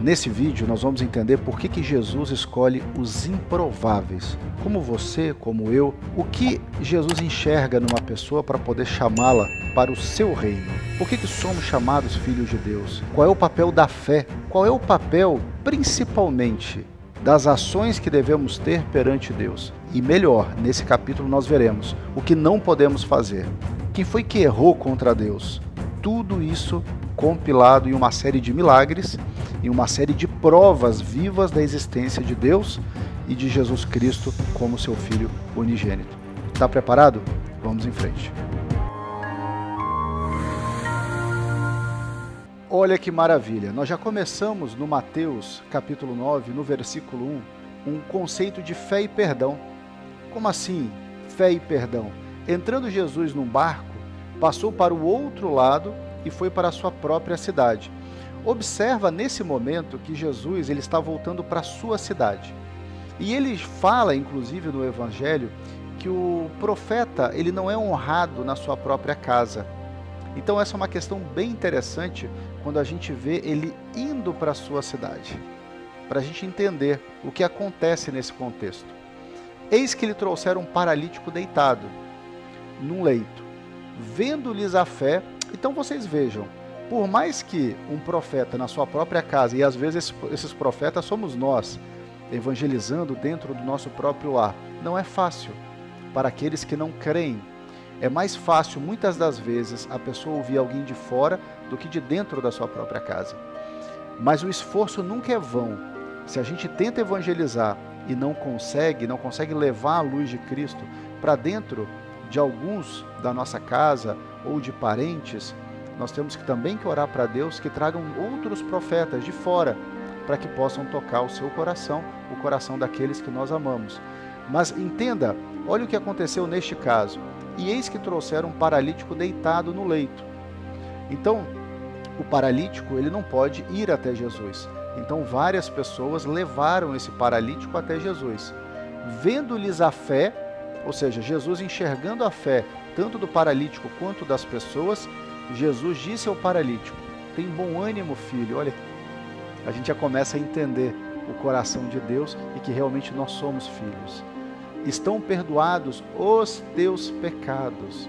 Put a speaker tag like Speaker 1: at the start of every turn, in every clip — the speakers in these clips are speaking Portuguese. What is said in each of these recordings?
Speaker 1: Nesse vídeo nós vamos entender por que Jesus escolhe os improváveis. Como você, como eu, o que Jesus enxerga numa pessoa para poder chamá-la para o seu reino. Por que somos chamados filhos de Deus? Qual é o papel da fé? Qual é o papel, principalmente, das ações que devemos ter perante Deus? E melhor, nesse capítulo nós veremos o que não podemos fazer. Quem foi que errou contra Deus? Tudo isso compilado em uma série de milagres, em uma série de provas vivas da existência de Deus e de Jesus Cristo como seu Filho unigênito. Está preparado? Vamos em frente. Olha que maravilha! Nós já começamos no Mateus capítulo 9, no versículo 1, um conceito de fé e perdão. Como assim, fé e perdão? Entrando Jesus num barco, passou para o outro lado e foi para a sua própria cidade. Observa nesse momento que Jesus ele está voltando para a sua cidade. E ele fala, inclusive no Evangelho, que o profeta ele não é honrado na sua própria casa. Então essa é uma questão bem interessante quando a gente vê ele indo para a sua cidade, para a gente entender o que acontece nesse contexto. Eis que lhe trouxeram um paralítico deitado num leito. Vendo-lhes a fé, então vocês vejam, por mais que um profeta na sua própria casa, e às vezes esses profetas somos nós, evangelizando dentro do nosso próprio lar, não é fácil para aqueles que não creem. É mais fácil, muitas das vezes, a pessoa ouvir alguém de fora do que de dentro da sua própria casa. Mas o esforço nunca é vão. Se a gente tenta evangelizar e não consegue levar a luz de Cristo para dentro de alguns da nossa casa ou de parentes, nós temos também que orar para Deus que tragam outros profetas de fora para que possam tocar o seu coração, o coração daqueles que nós amamos. Mas entenda, olha o que aconteceu neste caso. E eis que trouxeram um paralítico deitado no leito. Então, o paralítico ele não pode ir até Jesus. Então, várias pessoas levaram esse paralítico até Jesus. Vendo-lhes a fé, ou seja, Jesus enxergando a fé tanto do paralítico quanto das pessoas, Jesus disse ao paralítico: tem bom ânimo, filho. Olha, a gente já começa a entender o coração de Deus e que realmente nós somos filhos. Estão perdoados os teus pecados.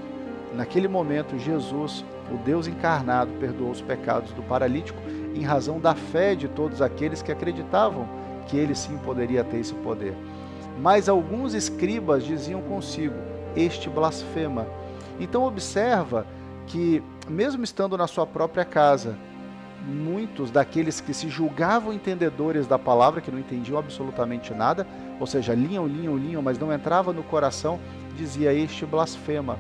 Speaker 1: Naquele momento, Jesus, o Deus encarnado, perdoou os pecados do paralítico em razão da fé de todos aqueles que acreditavam que ele sim poderia ter esse poder. Mas alguns escribas diziam consigo: este blasfema. Então observa que, mesmo estando na sua própria casa, muitos daqueles que se julgavam entendedores da palavra, que não entendiam absolutamente nada, ou seja, liam, mas não entrava no coração, dizia: este blasfema.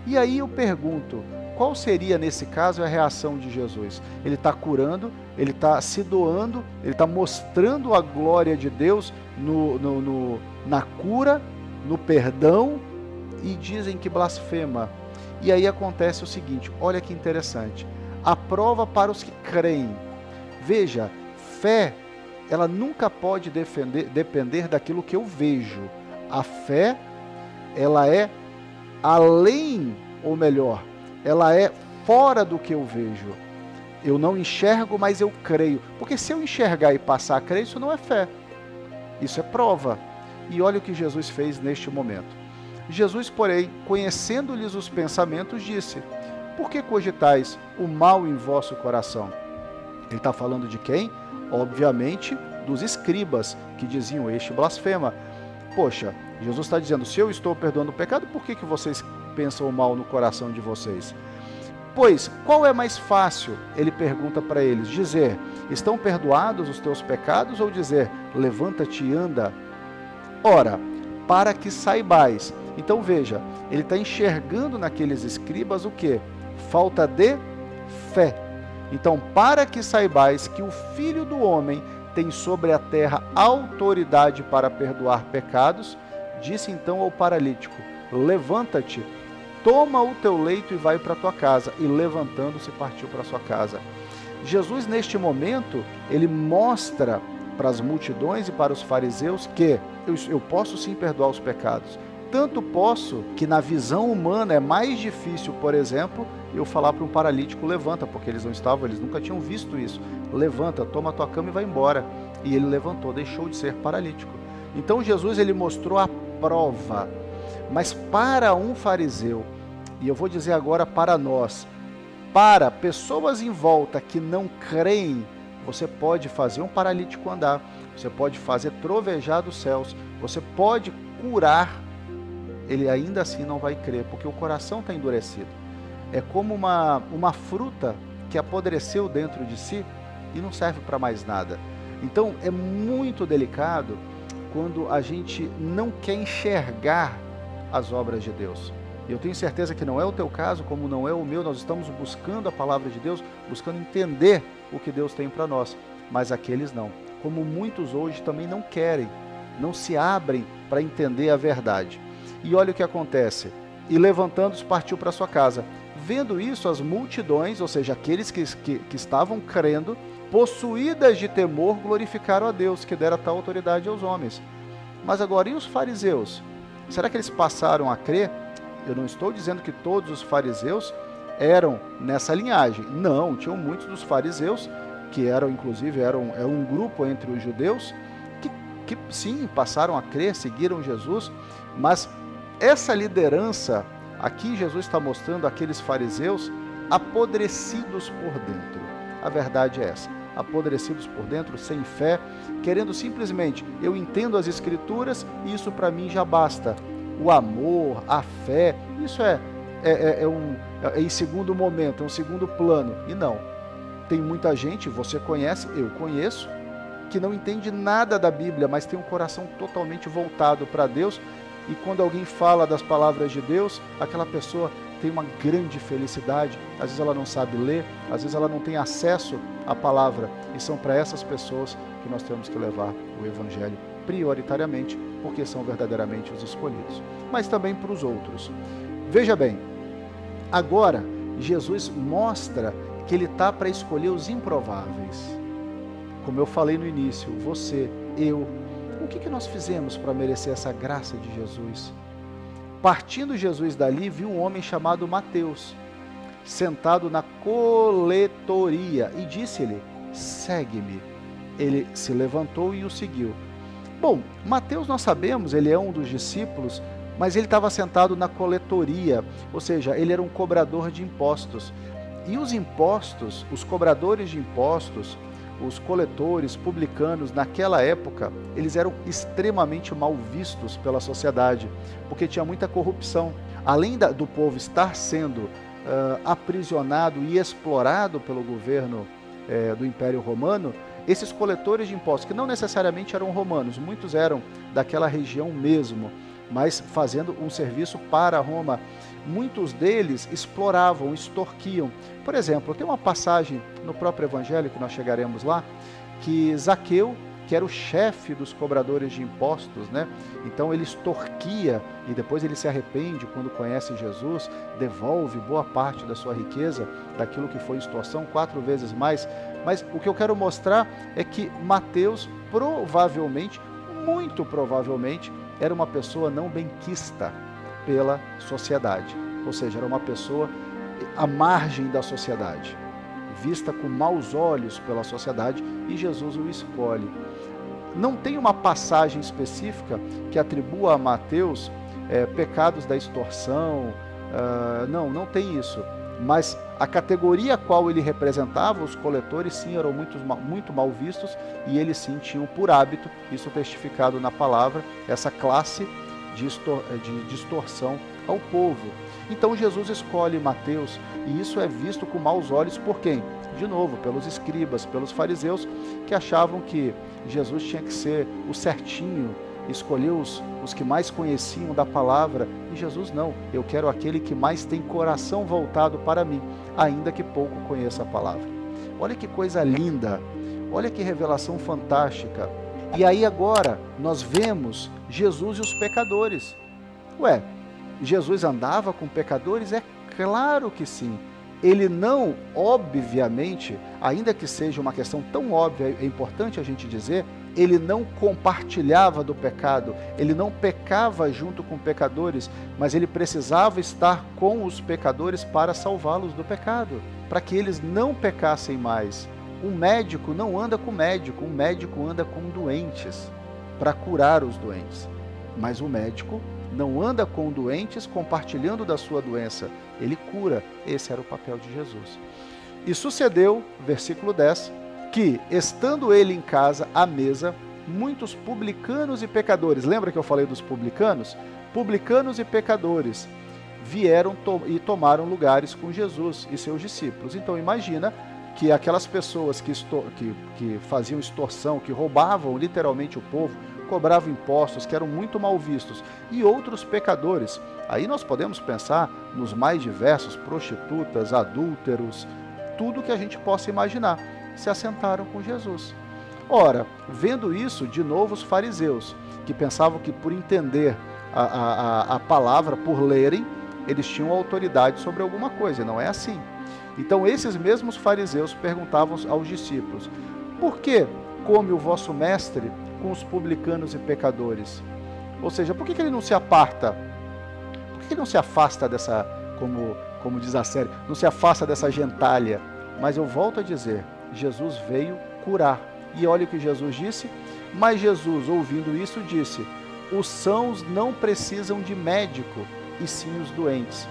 Speaker 1: E aí eu pergunto, qual seria nesse caso a reação de Jesus? Ele está curando, ele está se doando, ele está mostrando a glória de Deus na cura, no perdão, e dizem que blasfema. E aí acontece o seguinte, olha que interessante, a prova para os que creem. Veja, fé, ela nunca pode depender daquilo que eu vejo. A fé, ela é além, ou melhor, ela é fora do que eu vejo. Eu não enxergo, mas eu creio. Porque se eu enxergar e passar a crer, isso não é fé. Isso é prova. E olha o que Jesus fez neste momento. Jesus, porém, conhecendo-lhes os pensamentos, disse: por que cogitais o mal em vosso coração? Ele está falando de quem? Obviamente, dos escribas, que diziam: este blasfema. Poxa, Jesus está dizendo: se eu estou perdoando o pecado, por que vocês pensam o mal no coração de vocês? Pois, qual é mais fácil? Ele pergunta para eles, dizer: estão perdoados os teus pecados, ou dizer: levanta-te e anda? Ora, para que saibais. Então veja, ele está enxergando naqueles escribas o quê? Falta de fé. Então, para que saibais que o Filho do Homem tem sobre a terra autoridade para perdoar pecados, disse então ao paralítico: levanta-te, toma o teu leito e vai para a tua casa. E levantando-se, partiu para a sua casa. Jesus, neste momento, ele mostra para as multidões e para os fariseus que eu posso sim perdoar os pecados. Tanto posso que na visão humana é mais difícil, por exemplo, eu falar para um paralítico, levanta, porque eles nunca tinham visto isso. Levanta, toma a tua cama e vai embora. E ele levantou, deixou de ser paralítico. Então Jesus, ele mostrou a prova. Mas para um fariseu, e eu vou dizer agora para nós, para pessoas em volta que não creem, você pode fazer um paralítico andar, você pode fazer trovejar dos céus, você pode curar, ele ainda assim não vai crer, porque o coração está endurecido. É como uma fruta que apodreceu dentro de si e não serve para mais nada. Então é muito delicado quando a gente não quer enxergar as obras de Deus. Eu tenho certeza que não é o teu caso, como não é o meu. Nós estamos buscando a palavra de Deus, buscando entender o que Deus tem para nós, mas aqueles não. Como muitos hoje também não querem, não se abrem para entender a verdade. E olha o que acontece. E levantando-se, partiu para sua casa. Vendo isso, as multidões, ou seja, aqueles que estavam crendo, possuídas de temor, glorificaram a Deus, que dera tal autoridade aos homens. Mas agora, e os fariseus? Será que eles passaram a crer? Eu não estou dizendo que todos os fariseus eram nessa linhagem. Não, tinham muitos dos fariseus, que eram, inclusive, era um grupo entre os judeus, que sim, passaram a crer, seguiram Jesus, mas essa liderança, aqui Jesus está mostrando aqueles fariseus apodrecidos por dentro. A verdade é essa, apodrecidos por dentro, sem fé, querendo simplesmente, eu entendo as Escrituras e isso para mim já basta. O amor, a fé, isso é em segundo momento, é um segundo plano. E não, tem muita gente, você conhece, eu conheço, que não entende nada da Bíblia, mas tem um coração totalmente voltado para Deus, e quando alguém fala das palavras de Deus, aquela pessoa tem uma grande felicidade. Às vezes ela não sabe ler, às vezes ela não tem acesso à palavra, e são para essas pessoas que nós temos que levar o Evangelho prioritariamente, porque são verdadeiramente os escolhidos, mas também para os outros. Veja bem, agora Jesus mostra que ele está para escolher os improváveis. Como eu falei no início, você, eu, o que nós fizemos para merecer essa graça de Jesus? Partindo Jesus dali, viu um homem chamado Mateus, sentado na coletoria, e disse-lhe, segue-me. Ele se levantou e o seguiu. Bom, Mateus nós sabemos, ele é um dos discípulos, mas ele estava sentado na coletoria, ou seja, ele era um cobrador de impostos. E os impostos, os cobradores de impostos, os coletores, publicanos, naquela época, eles eram extremamente mal vistos pela sociedade, porque tinha muita corrupção. Além do povo estar sendo aprisionado e explorado pelo governo do Império Romano, esses coletores de impostos, que não necessariamente eram romanos, muitos eram daquela região mesmo, mas fazendo um serviço para Roma, muitos deles exploravam, extorquiam. Por exemplo, tem uma passagem no próprio Evangelho, que nós chegaremos lá, que Zaqueu, que era o chefe dos cobradores de impostos, né? Então ele extorquia e depois ele se arrepende quando conhece Jesus, devolve boa parte da sua riqueza, daquilo que foi extorsão, 4 vezes mais. Mas o que eu quero mostrar é que Mateus provavelmente, muito provavelmente, era uma pessoa não benquista pela sociedade, ou seja, era uma pessoa à margem da sociedade, vista com maus olhos pela sociedade, e Jesus o escolhe. Não tem uma passagem específica que atribua a Mateus pecados da extorsão, não tem isso, mas a categoria a qual ele representava, os coletores, sim, eram muito mal vistos, e eles sim tinham por hábito, isso testificado na palavra, essa classe de extorsão ao povo. Então Jesus escolhe Mateus, e isso é visto com maus olhos por quem? De novo, pelos escribas, pelos fariseus, que achavam que Jesus tinha que ser o certinho, escolher os que mais conheciam da palavra, e Jesus não, eu quero aquele que mais tem coração voltado para mim, ainda que pouco conheça a palavra. Olha que coisa linda, olha que revelação fantástica. E aí agora nós vemos Jesus e os pecadores. Ué, Jesus andava com pecadores? É claro que sim. Ele não, obviamente, ainda que seja uma questão tão óbvia, é importante a gente dizer, ele não compartilhava do pecado, ele não pecava junto com pecadores, mas ele precisava estar com os pecadores para salvá-los do pecado, para que eles não pecassem mais. Um médico não anda com médico, um médico anda com doentes, para curar os doentes. Mas o médico não anda com doentes compartilhando da sua doença, ele cura. Esse era o papel de Jesus. E sucedeu, versículo 10, que, estando ele em casa, à mesa, muitos publicanos e pecadores, lembra que eu falei dos publicanos? Publicanos e pecadores vieram e tomaram lugares com Jesus e seus discípulos. Então imagina que aquelas pessoas que faziam extorsão, que roubavam literalmente o povo, cobravam impostos, que eram muito mal vistos, e outros pecadores. Aí nós podemos pensar nos mais diversos, prostitutas, adúlteros, tudo que a gente possa imaginar, se assentaram com Jesus. Ora, vendo isso, de novo os fariseus, que pensavam que por entender a palavra, por lerem, eles tinham autoridade sobre alguma coisa, e não é assim. Então esses mesmos fariseus perguntavam aos discípulos: por que come o vosso mestre com os publicanos e pecadores? Ou seja, por que ele não se aparta? Por que ele não se afasta dessa, como diz a série, não se afasta dessa gentalha? Mas eu volto a dizer, Jesus veio curar. E olha o que Jesus disse. Mas Jesus, ouvindo isso, disse: os sãos não precisam de médico, e sim os doentes.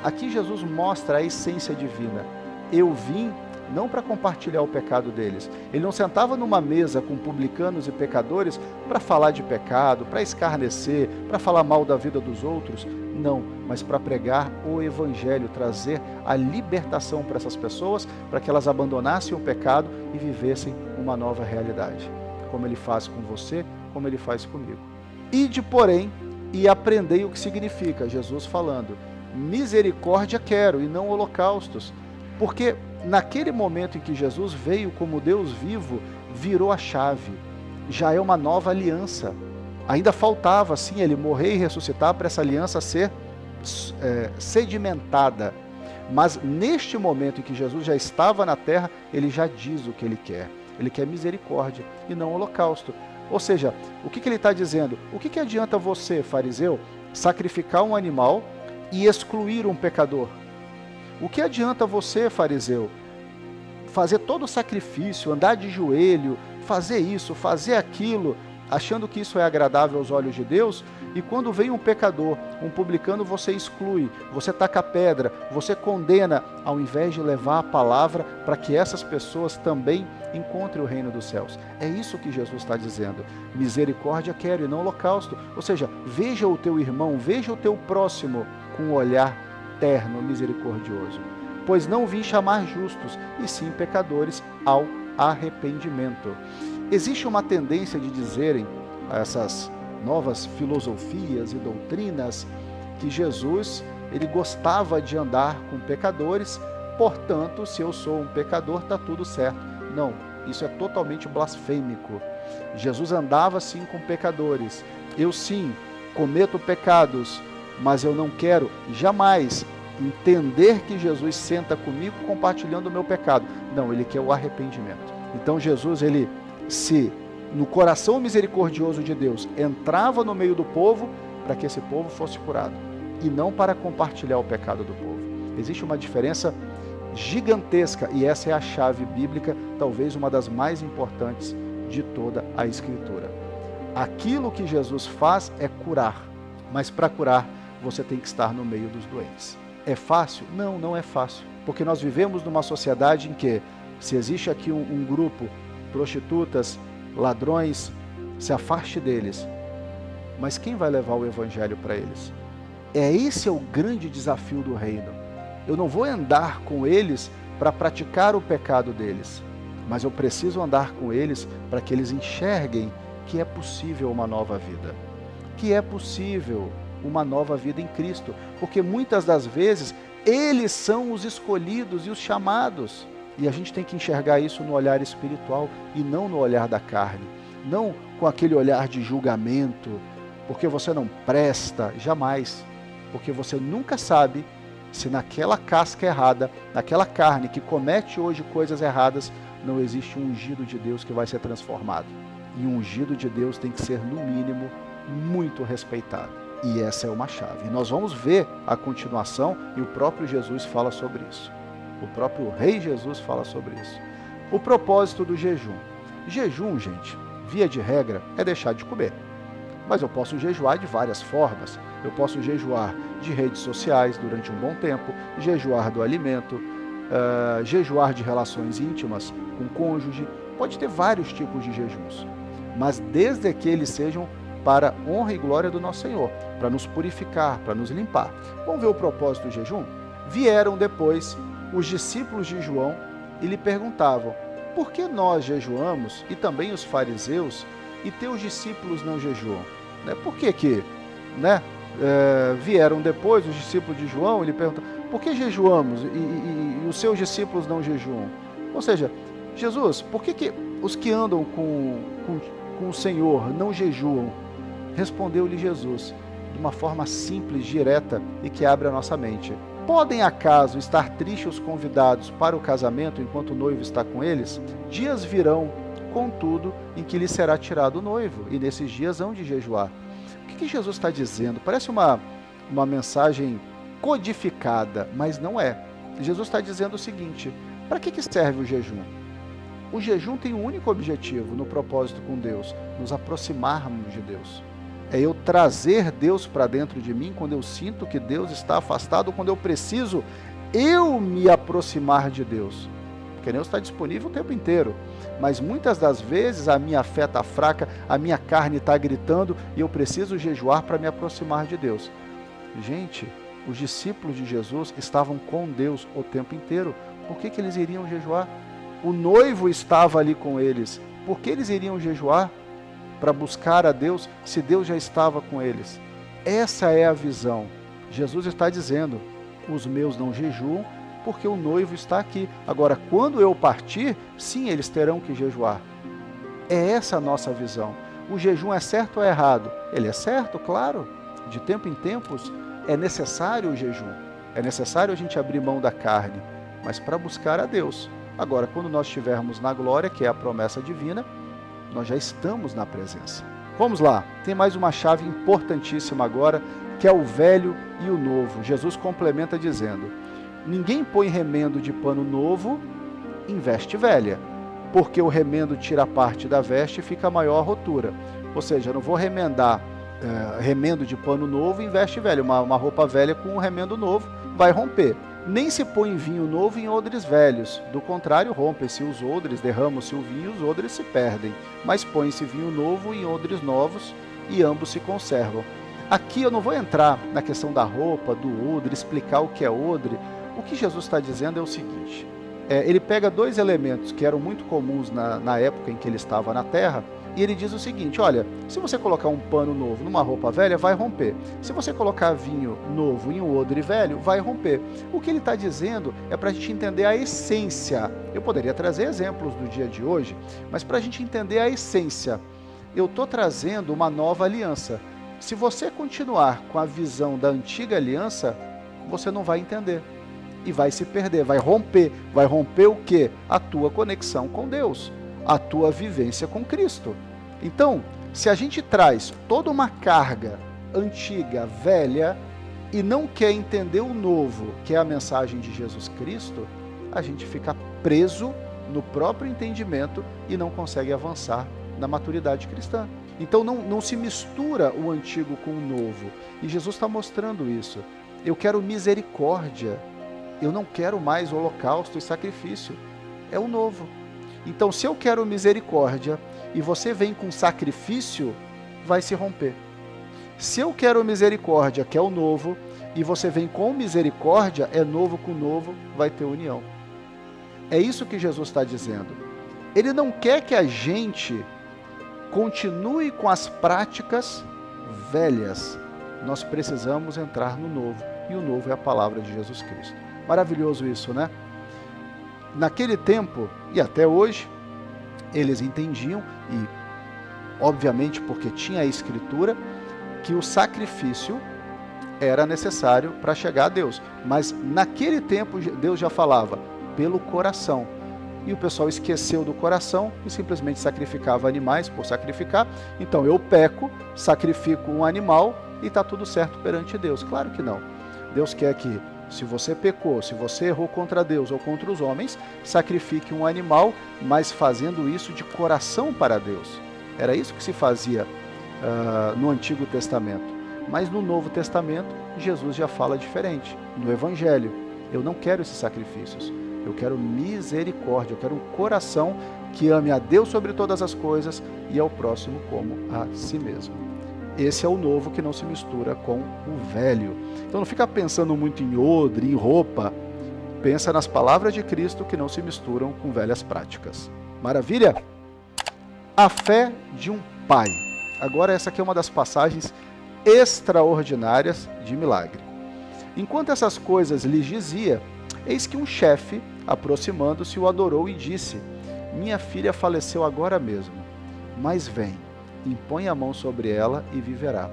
Speaker 1: Aqui Jesus mostra a essência divina. Eu vim não para compartilhar o pecado deles. Ele não sentava numa mesa com publicanos e pecadores para falar de pecado, para escarnecer, para falar mal da vida dos outros. Não, mas para pregar o Evangelho, trazer a libertação para essas pessoas, para que elas abandonassem o pecado e vivessem uma nova realidade. Como Ele faz com você, como Ele faz comigo. Ide, porém, e aprendei o que significa, Jesus falando: misericórdia quero e não holocaustos. Porque naquele momento em que Jesus veio como Deus vivo, virou a chave. Já é uma nova aliança. Ainda faltava, sim, Ele morrer e ressuscitar para essa aliança ser sedimentada. Mas neste momento em que Jesus já estava na terra, Ele já diz o que Ele quer. Ele quer misericórdia e não holocausto. Ou seja, o que Ele está dizendo? O que adianta você, fariseu, sacrificar um animal e excluir um pecador? O que adianta você, fariseu, fazer todo o sacrifício, andar de joelho, fazer isso, fazer aquilo, achando que isso é agradável aos olhos de Deus, e quando vem um pecador, um publicano, você exclui, você taca pedra, você condena, ao invés de levar a palavra para que essas pessoas também encontrem o reino dos céus. É isso que Jesus está dizendo. Misericórdia quero e não holocausto. Ou seja, veja o teu irmão, veja o teu próximo com um olhar terno, misericordioso. Pois não vim chamar justos, e sim pecadores ao arrependimento. Existe uma tendência de dizerem essas novas filosofias e doutrinas que Jesus, ele gostava de andar com pecadores, portanto, se eu sou um pecador, está tudo certo. Não, isso é totalmente blasfêmico. Jesus andava sim com pecadores. Eu sim cometo pecados, mas eu não quero jamais entender que Jesus senta comigo compartilhando o meu pecado. Não, Ele quer o arrependimento. Então Jesus, ele se no coração misericordioso de Deus entrava no meio do povo para que esse povo fosse curado e não para compartilhar o pecado do povo. Existe uma diferença gigantesca e essa é a chave bíblica, talvez uma das mais importantes de toda a Escritura. Aquilo que Jesus faz é curar, mas para curar você tem que estar no meio dos doentes. É fácil? Não, não é fácil, porque nós vivemos numa sociedade em que, se existe aqui um grupo, prostitutas, ladrões, se afaste deles. Mas quem vai levar o Evangelho para eles? Esse é o grande desafio do reino. Eu não vou andar com eles para praticar o pecado deles, mas eu preciso andar com eles para que eles enxerguem que é possível uma nova vida, que é possível uma nova vida em Cristo, porque muitas das vezes eles são os escolhidos e os chamados. E a gente tem que enxergar isso no olhar espiritual e não no olhar da carne. Não com aquele olhar de julgamento, porque você não presta, jamais. Porque você nunca sabe se naquela casca errada, naquela carne que comete hoje coisas erradas, não existe um ungido de Deus que vai ser transformado. E um ungido de Deus tem que ser, no mínimo, muito respeitado. E essa é uma chave. E nós vamos ver a continuação, e o próprio Jesus fala sobre isso. O próprio Rei Jesus fala sobre isso. O propósito do jejum. Jejum, gente, via de regra, é deixar de comer. Mas eu posso jejuar de várias formas. Eu posso jejuar de redes sociais durante um bom tempo, jejuar do alimento, jejuar de relações íntimas com o cônjuge. Pode ter vários tipos de jejuns, mas desde que eles sejam para honra e glória do nosso Senhor, para nos purificar, para nos limpar. Vamos ver o propósito do jejum? Vieram depois os discípulos de João e lhe perguntavam: por que nós jejuamos e também os fariseus e teus discípulos não jejuam? Por que vieram depois os discípulos de João e lhe perguntavam: por que jejuamos e os seus discípulos não jejuam? Ou seja, Jesus, por que os que andam com o Senhor não jejuam? Respondeu-lhe Jesus, de uma forma simples, direta e que abre a nossa mente: podem acaso estar tristes os convidados para o casamento enquanto o noivo está com eles? Dias virão, contudo, em que lhe será tirado o noivo, e nesses dias hão de jejuar. O que Jesus está dizendo? Parece uma mensagem codificada, mas não é. Jesus está dizendo o seguinte: para que serve o jejum? O jejum tem um único objetivo no propósito com Deus: nos aproximarmos de Deus. É eu trazer Deus para dentro de mim quando eu sinto que Deus está afastado, quando eu preciso eu me aproximar de Deus. Porque Deus está disponível o tempo inteiro, mas muitas das vezes a minha fé está fraca, a minha carne está gritando e eu preciso jejuar para me aproximar de Deus. Gente, os discípulos de Jesus estavam com Deus o tempo inteiro. Por que eles iriam jejuar? O noivo estava ali com eles. Por que eles iriam jejuar? Para buscar a Deus, se Deus já estava com eles. Essa é a visão. Jesus está dizendo: os meus não jejuam porque o noivo está aqui. Agora, quando eu partir, sim, eles terão que jejuar. É essa a nossa visão. O jejum é certo ou é errado? Ele é certo, claro. De tempo em tempos é necessário o jejum. É necessário a gente abrir mão da carne, mas para buscar a Deus. Agora, quando nós estivermos na glória, que é a promessa divina, nós já estamos na presença. Vamos lá, tem mais uma chave importantíssima agora, que é o velho e o novo. Jesus complementa dizendo: ninguém põe remendo de pano novo em veste velha, porque o remendo tira parte da veste e fica maior a rotura. Ou seja, eu não vou remendar remendo de pano novo em veste velha. Uma roupa velha com um remendo novo vai romper. Nem se põe vinho novo em odres velhos, do contrário, rompem-se os odres, derrama-se o vinho e os odres se perdem. Mas põe-se vinho novo em odres novos e ambos se conservam. Aqui eu não vou entrar na questão da roupa, do odre, explicar o que é odre. O que Jesus está dizendo é o seguinte: ele pega dois elementos que eram muito comuns na época em que ele estava na terra, e ele diz o seguinte: olha, se você colocar um pano novo numa roupa velha, vai romper. Se você colocar vinho novo em um odre velho, vai romper. O que ele está dizendo é para a gente entender a essência. Eu poderia trazer exemplos do dia de hoje, mas para a gente entender a essência, eu estou trazendo uma nova aliança. Se você continuar com a visão da antiga aliança, você não vai entender. E vai se perder, vai romper. Vai romper o quê? A tua conexão com Deus, a tua vivência com Cristo. Então, se a gente traz toda uma carga antiga, velha, e não quer entender o novo, que é a mensagem de Jesus Cristo, a gente fica preso no próprio entendimento e não consegue avançar na maturidade cristã. Então não se mistura o antigo com o novo. E Jesus está mostrando isso. Eu quero misericórdia. Eu não quero mais holocausto e sacrifício. É o novo. Então, se eu quero misericórdia e você vem com sacrifício, vai se romper. Se eu quero misericórdia, que é o novo, e você vem com misericórdia, é novo com novo, vai ter união. É isso que Jesus está dizendo. Ele não quer que a gente continue com as práticas velhas. Nós precisamos entrar no novo. E o novo é a palavra de Jesus Cristo. Maravilhoso isso, né? Naquele tempo, e até hoje, eles entendiam, e obviamente porque tinha a Escritura, que o sacrifício era necessário para chegar a Deus. Mas naquele tempo, Deus já falava pelo coração. e o pessoal esqueceu do coração e simplesmente sacrificava animais por sacrificar. Então eu peco, sacrifico um animal e está tudo certo perante Deus. Claro que não. Deus quer que, se você pecou, se você errou contra Deus ou contra os homens, sacrifique um animal, mas fazendo isso de coração para Deus. Era isso que se fazia no Antigo Testamento. Mas no Novo Testamento, Jesus já fala diferente. No Evangelho, eu não quero esses sacrifícios. Eu quero misericórdia, eu quero um coração que ame a Deus sobre todas as coisas e ao próximo como a si mesmo. Esse é o novo que não se mistura com o velho. Então não fica pensando muito em odre, em roupa. Pensa nas palavras de Cristo que não se misturam com velhas práticas. Maravilha? A fé de um pai. Agora essa aqui é uma das passagens extraordinárias de milagre. Enquanto essas coisas lhes dizia, eis que um chefe, aproximando-se, o adorou e disse: minha filha faleceu agora mesmo, mas vem, impõe a mão sobre ela e viverá.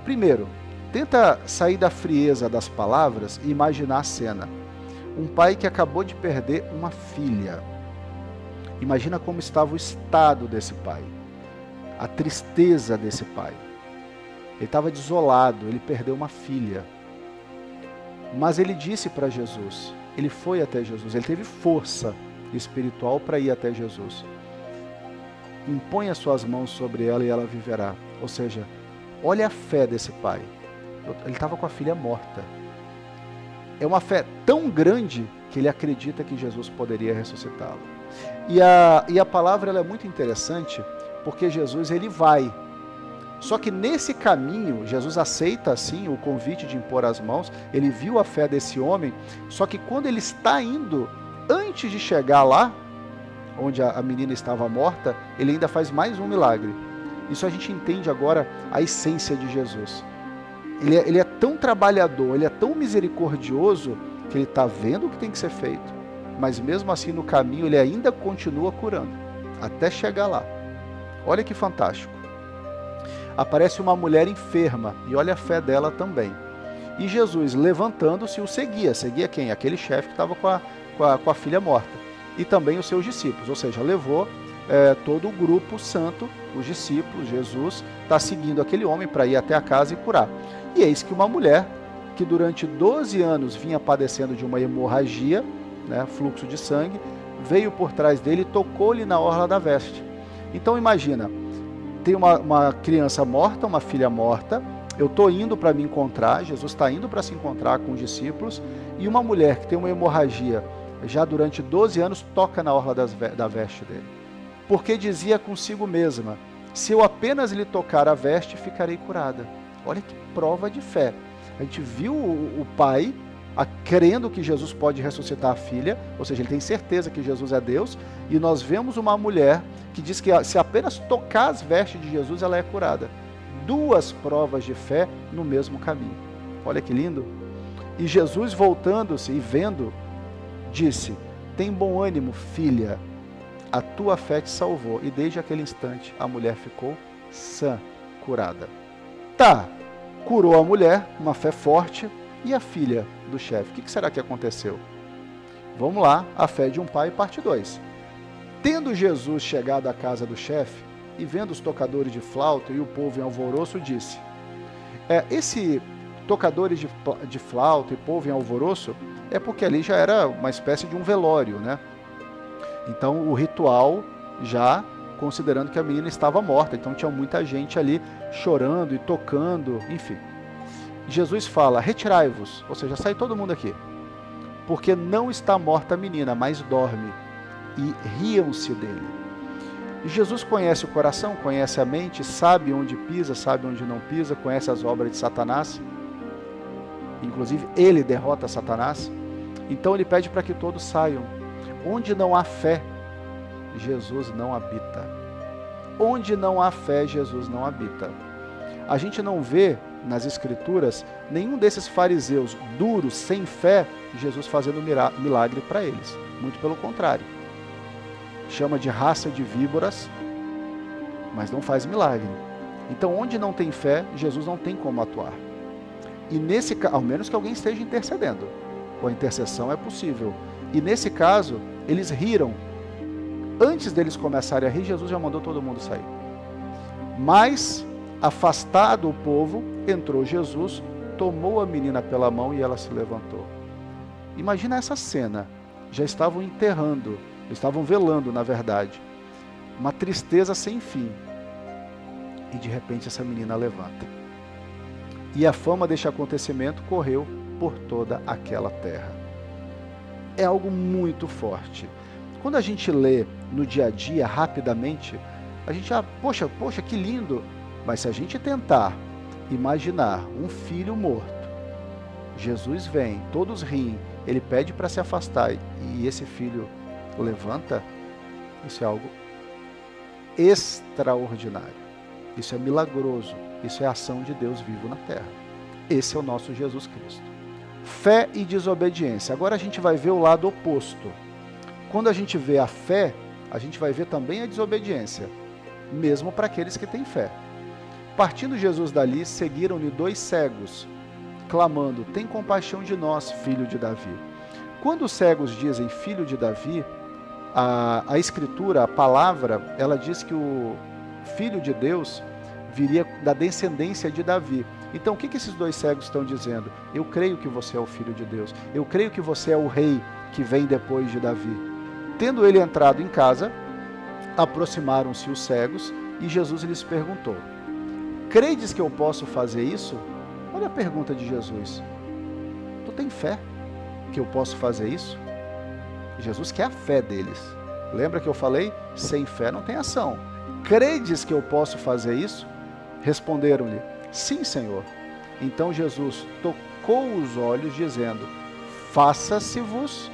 Speaker 1: Primeiro, tenta sair da frieza das palavras e imaginar a cena. Um pai que acabou de perder uma filha. Imagina como estava o estado desse pai, a tristeza desse pai. Ele estava desolado, ele perdeu uma filha. Mas ele disse para Jesus, ele foi até Jesus, ele teve força espiritual para ir até Jesus. Impõe as suas mãos sobre ela e ela viverá. Ou seja, olha a fé desse pai. Ele estava com a filha morta. É uma fé tão grande que ele acredita que Jesus poderia ressuscitá-lo. E a palavra ela é muito interessante, porque Jesus ele vai. Só que nesse caminho, Jesus aceita sim o convite de impor as mãos, ele viu a fé desse homem, só que quando ele está indo, antes de chegar lá, onde a menina estava morta, ele ainda faz mais um milagre. Isso a gente entende agora a essência de Jesus. Ele é tão trabalhador, ele é tão misericordioso, que ele está vendo o que tem que ser feito, mas mesmo assim no caminho ele ainda continua curando, até chegar lá. Olha que fantástico. Aparece uma mulher enferma, e olha a fé dela também. E Jesus, levantando-se, o seguia. Seguia quem? Aquele chefe que estava com a filha morta. E também os seus discípulos, ou seja, levou todo o grupo santo, os discípulos, Jesus, está seguindo aquele homem para ir até a casa e curar. E eis que uma mulher, que durante 12 anos vinha padecendo de uma hemorragia, né, fluxo de sangue, veio por trás dele e tocou-lhe na orla da veste. Então imagina, tem uma criança morta, uma filha morta, eu estou indo para me encontrar, Jesus está indo para se encontrar com os discípulos, e uma mulher que tem uma hemorragia já durante 12 anos toca na orla da veste dele. Porque dizia consigo mesma, se eu apenas lhe tocar a veste, ficarei curada. Olha que prova de fé. A gente viu o pai crendo que Jesus pode ressuscitar a filha, ou seja, ele tem certeza que Jesus é Deus, e nós vemos uma mulher que diz que se apenas tocar as vestes de Jesus, ela é curada. Duas provas de fé no mesmo caminho. Olha que lindo. E Jesus, voltando-se e vendo, disse, tem bom ânimo, filha, a tua fé te salvou. E desde aquele instante, a mulher ficou sã, curada. Tá, curou a mulher, uma fé forte, e a filha do chefe? O que será que aconteceu? Vamos lá, a fé de um pai, parte 2. Tendo Jesus chegado à casa do chefe, e vendo os tocadores de flauta e o povo em alvoroço, disse, esse tocadores de flauta e povo em alvoroço, é porque ali já era uma espécie de um velório, né? Então o ritual já considerando que a menina estava morta, então tinha muita gente ali chorando e tocando, enfim. Jesus fala, retirai-vos, ou seja, sai todo mundo aqui, porque não está morta a menina, mas dorme, e riam-se dele. E Jesus conhece o coração, conhece a mente, sabe onde pisa, sabe onde não pisa, conhece as obras de Satanás, inclusive ele derrota Satanás, então ele pede para que todos saiam. Onde não há fé, Jesus não habita. Onde não há fé, Jesus não habita. A gente não vê nas Escrituras nenhum desses fariseus duros, sem fé, Jesus fazendo milagre para eles. Muito pelo contrário. Chama de raça de víboras, mas não faz milagre. Então, onde não tem fé, Jesus não tem como atuar. E nesse caso, ao menos que alguém esteja intercedendo. Com a intercessão é possível. E nesse caso, eles riram Antes deles começarem a rir, Jesus já mandou todo mundo sair. Mas, afastado o povo, entrou Jesus, tomou a menina pela mão e ela se levantou. Imagina essa cena. Já estavam enterrando, estavam velando, na verdade. Uma tristeza sem fim. E de repente essa menina levanta. E a fama deste acontecimento correu por toda aquela terra. É algo muito forte. Quando a gente lê no dia a dia, rapidamente, a gente, poxa, que lindo. Mas se a gente tentar imaginar um filho morto, Jesus vem, todos riem, ele pede para se afastar e esse filho levanta, isso é algo extraordinário. Isso é milagroso, isso é a ação de Deus vivo na terra. Esse é o nosso Jesus Cristo. Fé e desobediência. Agora a gente vai ver o lado oposto. Quando a gente vê a fé, a gente vai ver também a desobediência, mesmo para aqueles que têm fé. Partindo Jesus dali, seguiram-lhe 2 cegos, clamando, tem compaixão de nós, filho de Davi. Quando os cegos dizem filho de Davi, a Escritura, a palavra, ela diz que o Filho de Deus viria da descendência de Davi. Então, o que esses 2 cegos estão dizendo? Eu creio que você é o Filho de Deus. Eu creio que você é o rei que vem depois de Davi. Tendo ele entrado em casa, aproximaram-se os cegos e Jesus lhes perguntou, credes que eu posso fazer isso? Olha a pergunta de Jesus. Tu tem fé que eu posso fazer isso? Jesus quer a fé deles. Lembra que eu falei? Sem fé não tem ação. Credes que eu posso fazer isso? Responderam-lhe, sim, Senhor. Então Jesus tocou os olhos, dizendo, faça-se-vos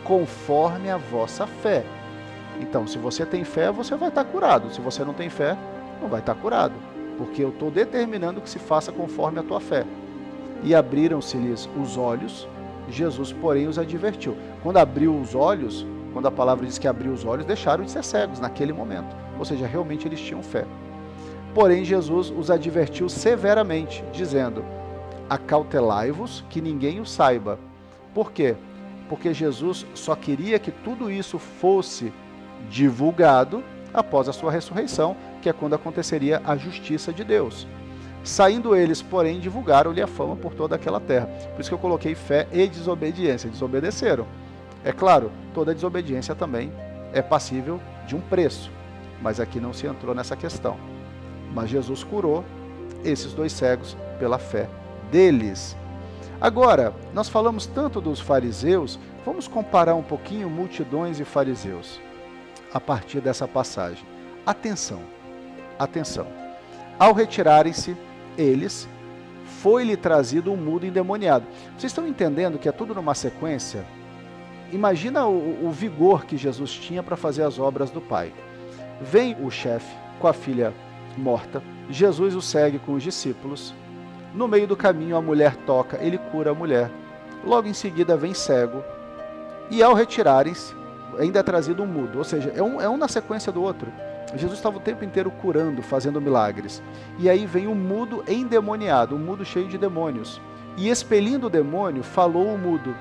Speaker 1: conforme a vossa fé. Então, se você tem fé, você vai estar curado. Se você não tem fé, não vai estar curado. Porque eu estou determinando que se faça conforme a tua fé. E abriram-se-lhes os olhos, Jesus, porém, os advertiu. Quando abriu os olhos, quando a palavra diz que abriu os olhos, deixaram de ser cegos naquele momento. Ou seja, realmente eles tinham fé. Porém, Jesus os advertiu severamente, dizendo, acautelai-vos que ninguém o saiba. Por quê? Porque Jesus só queria que tudo isso fosse divulgado após a sua ressurreição, que é quando aconteceria a justiça de Deus. Saindo eles, porém, divulgaram-lhe a fama por toda aquela terra. Por isso que eu coloquei fé e desobediência. Desobedeceram. É claro, toda desobediência também é passível de um preço, mas aqui não se entrou nessa questão. Mas Jesus curou esses 2 cegos pela fé deles. Agora, nós falamos tanto dos fariseus, vamos comparar um pouquinho multidões e fariseus a partir dessa passagem. Atenção, atenção. Ao retirarem-se eles, foi-lhe trazido um mudo endemoniado. Vocês estão entendendo que é tudo numa sequência? Imagina o vigor que Jesus tinha para fazer as obras do Pai. Vem o chefe com a filha morta, Jesus o segue com os discípulos. No meio do caminho a mulher toca, ele cura a mulher. Logo em seguida vem cego. E ao retirarem-se, ainda é trazido um mudo. Ou seja, é um na sequência do outro. Jesus estava o tempo inteiro curando, fazendo milagres. E aí vem um mudo endemoniado, um mudo cheio de demônios. E expelindo o demônio, falou o mudo.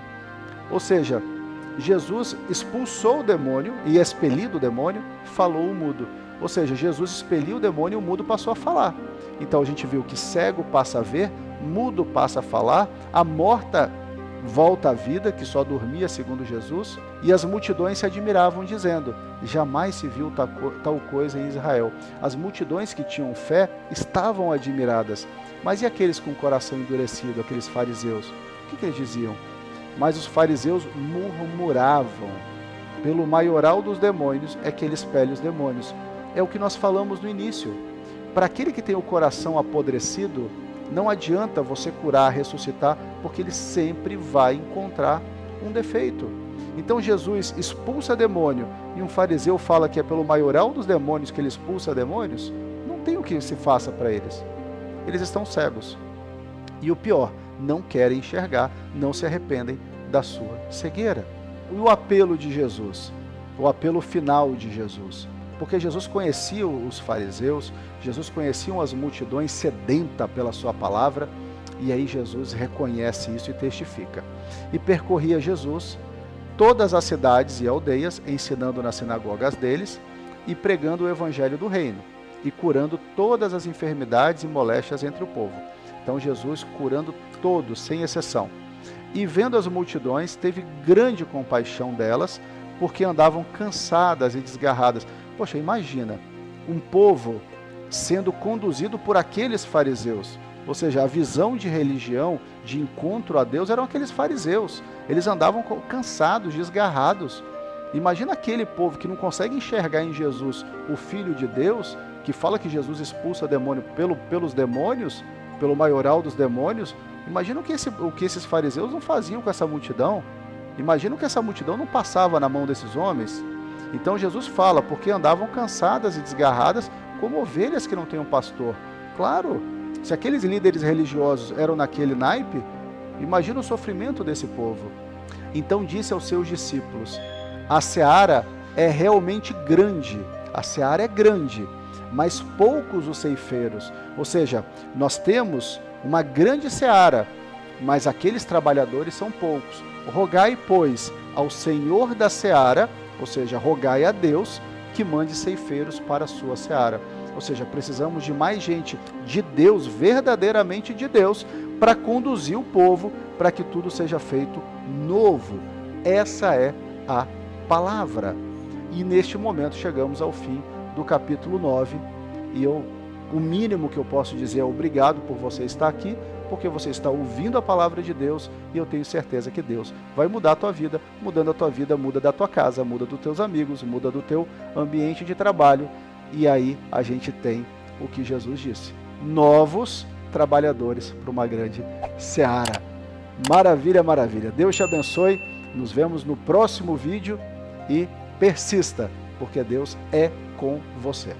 Speaker 1: Ou seja, Jesus expulsou o demônio e expelindo o demônio, falou o mudo. Ou seja, Jesus expeliu o demônio e o mudo passou a falar. Então a gente viu que cego passa a ver, mudo passa a falar, a morta volta à vida, que só dormia segundo Jesus, e as multidões se admiravam, dizendo, jamais se viu tal coisa em Israel. As multidões que tinham fé estavam admiradas. Mas e aqueles com o coração endurecido, aqueles fariseus? O que eles diziam? Mas os fariseus murmuravam. Pelo maioral dos demônios é que ele expele os demônios. É o que nós falamos no início. Para aquele que tem o coração apodrecido, não adianta você curar, ressuscitar, porque ele sempre vai encontrar um defeito. Então Jesus expulsa demônio e um fariseu fala que é pelo maioral dos demônios que ele expulsa demônios, não tem o que se faça para eles. Eles estão cegos. E o pior, não querem enxergar, não se arrependem da sua cegueira. E o apelo de Jesus, o apelo final de Jesus, porque Jesus conhecia os fariseus, Jesus conhecia as multidões sedenta pela sua palavra, e aí Jesus reconhece isso e testifica. E percorria Jesus todas as cidades e aldeias, ensinando nas sinagogas deles e pregando o evangelho do reino e curando todas as enfermidades e moléstias entre o povo. Então Jesus curando todos, sem exceção. E vendo as multidões, teve grande compaixão delas, porque andavam cansadas e desgarradas. Poxa, imagina, um povo sendo conduzido por aqueles fariseus. Ou seja, a visão de religião, de encontro a Deus, eram aqueles fariseus. Eles andavam cansados, desgarrados. Imagina aquele povo que não consegue enxergar em Jesus o Filho de Deus, que fala que Jesus expulsa demônio pelos demônios, pelo maioral dos demônios. Imagina o que esses fariseus não faziam com essa multidão. Imagina que essa multidão não passava na mão desses homens. Então Jesus fala, porque andavam cansadas e desgarradas, como ovelhas que não têm um pastor. Claro, se aqueles líderes religiosos eram naquele naipe, imagina o sofrimento desse povo. Então disse aos seus discípulos: a seara é realmente grande, a seara é grande, mas poucos os ceifeiros. Ou seja, nós temos uma grande seara, mas aqueles trabalhadores são poucos. Rogai, pois, ao Senhor da seara, ou seja, rogai a Deus, que mande ceifeiros para a sua seara. Ou seja, precisamos de mais gente de Deus, verdadeiramente de Deus, para conduzir o povo, para que tudo seja feito novo. Essa é a palavra. E neste momento chegamos ao fim do capítulo 9, e o mínimo que eu posso dizer é obrigado por você estar aqui, porque você está ouvindo a palavra de Deus, e eu tenho certeza que Deus vai mudar a tua vida. Mudando a tua vida, muda da tua casa, muda dos teus amigos, muda do teu ambiente de trabalho, e aí a gente tem o que Jesus disse: novos trabalhadores para uma grande seara. Maravilha, maravilha. Deus te abençoe, nos vemos no próximo vídeo e persista, porque Deus é com você.